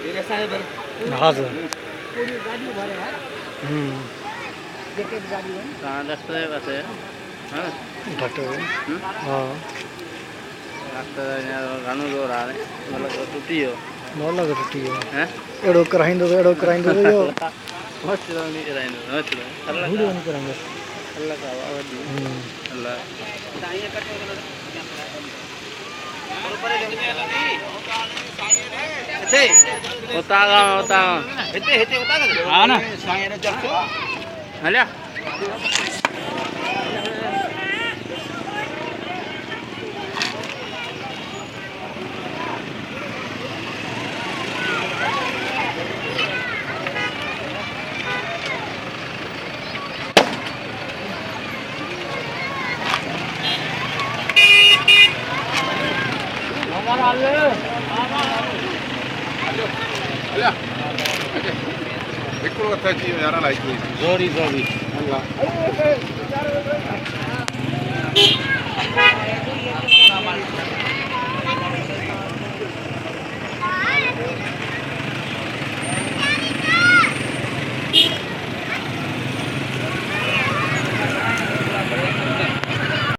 हाँ सर। कहाँ डॉक्टर है वैसे? हाँ डॉक्टर हाँ डॉक्टर घणो जोर आ रहे मतलब टूटी हो मोला तो टूटी है हैं एड़ो कराइंदो तो यो मस्त नहीं कराएंगे मस्त अल्लाह वीडियो नहीं कराएंगे अल्लाह का आवाज़ अल्लाह होता हाँ ना हल्या हिकिड़ो हथ अची वियो यार अलाए जोरी जोरी अल्लाह